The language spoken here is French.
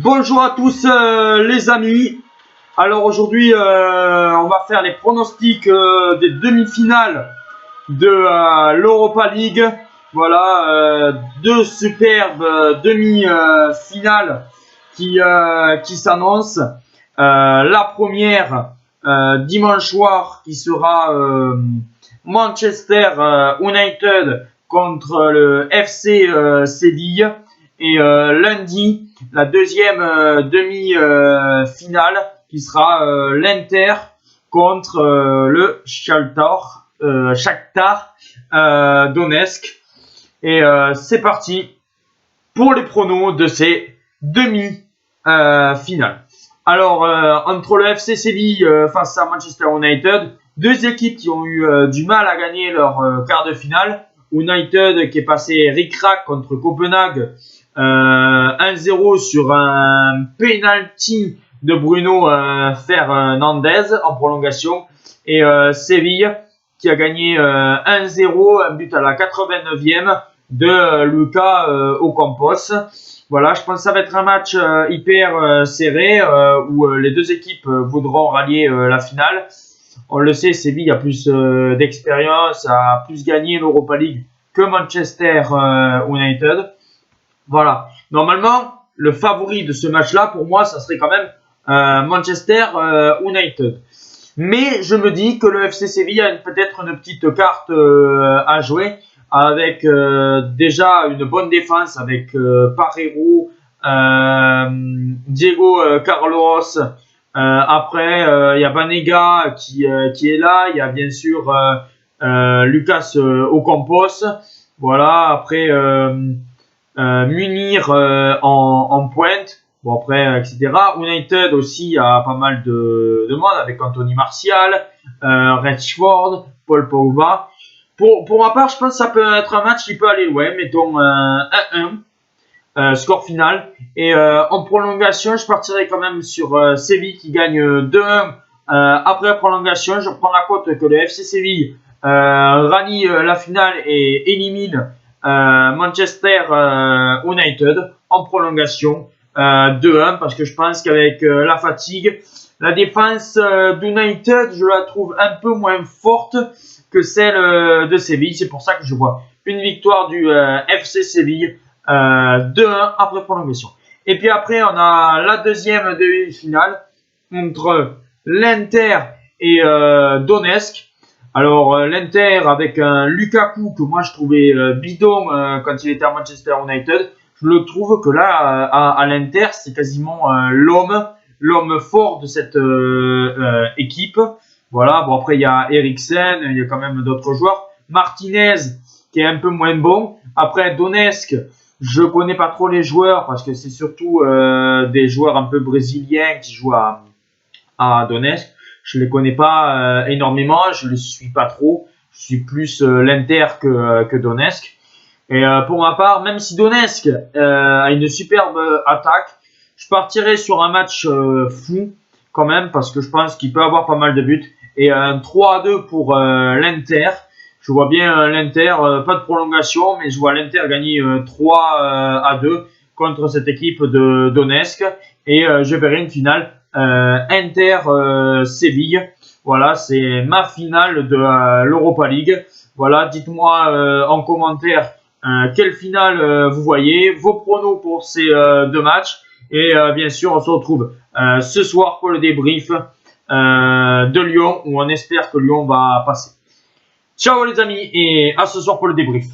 Bonjour à tous les amis. Alors aujourd'hui on va faire les pronostics des demi-finales de l'Europa League. Voilà, deux superbes demi-finales qui s'annoncent. La première dimanche soir qui sera Manchester United contre le FC Séville. Et lundi, la deuxième demi-finale qui sera l'Inter contre le Shakhtar Donetsk. Et c'est parti pour les pronos de ces demi-finales. Alors, entre le FC Séville face à Manchester United, deux équipes qui ont eu du mal à gagner leur quart de finale. United qui est passé ric-rac contre Copenhague 1-0 sur un penalty de Bruno Fernandes en prolongation. Et Séville qui a gagné 1-0, un but à la 89e de Lucas Ocampos. Voilà, je pense que ça va être un match hyper serré où les deux équipes voudront rallier la finale. On le sait, Séville a plus d'expérience, a plus gagné l'Europa League que Manchester United. Voilà. Normalement, le favori de ce match-là, pour moi, ça serait quand même Manchester United. Mais je me dis que le FC Séville a peut-être une petite carte à jouer avec déjà une bonne défense avec Parreiro, Diego Carlos. Après, il y a Banega qui est là. Il y a bien sûr Lucas Ocampos. Voilà. Après, Munir en pointe. Bon, après, etc. United aussi a pas mal de monde avec Anthony Martial, Rashford, Paul Pogba. Pour ma part, je pense que ça peut être un match qui peut aller loin. Mettons 1-1. Score final. Et en prolongation, je partirai quand même sur Séville qui gagne 2-1 après la prolongation. Je prends la cote que le FC Séville rallie la finale et élimine Manchester United en prolongation 2-1 parce que je pense qu'avec la fatigue, la défense d'United, je la trouve un peu moins forte que celle de Séville. C'est pour ça que je vois une victoire du FC Séville 2-1 après prolongation. Et puis après, on a la deuxième demi-finale entre l'Inter et Donetsk. Alors, l'Inter avec un Lukaku que moi je trouvais bidon quand il était à Manchester United. Je le trouve que là, à l'Inter, c'est quasiment l'homme fort de cette équipe. Voilà, bon après il y a Eriksen, il y a quand même d'autres joueurs. Martinez qui est un peu moins bon. Après Donetsk, je connais pas trop les joueurs parce que c'est surtout des joueurs un peu brésiliens qui jouent à Donetsk. Je les connais pas énormément, je les suis pas trop. Je suis plus l'Inter que Donetsk. Et pour ma part, même si Donetsk a une superbe attaque, je partirai sur un match fou quand même parce que je pense qu'il peut avoir pas mal de buts. Et un 3-2 pour l'Inter. Je vois bien l'Inter, pas de prolongation, mais je vois l'Inter gagner 3-2 contre cette équipe de Donetsk. Et je verrai une finale Inter-Séville. Voilà, c'est ma finale de l'Europa League. Voilà, dites-moi en commentaire quelle finale vous voyez, vos pronos pour ces deux matchs. Et bien sûr, on se retrouve ce soir pour le débrief de Lyon, où on espère que Lyon va passer. Ciao les amis, et à ce soir pour le débrief.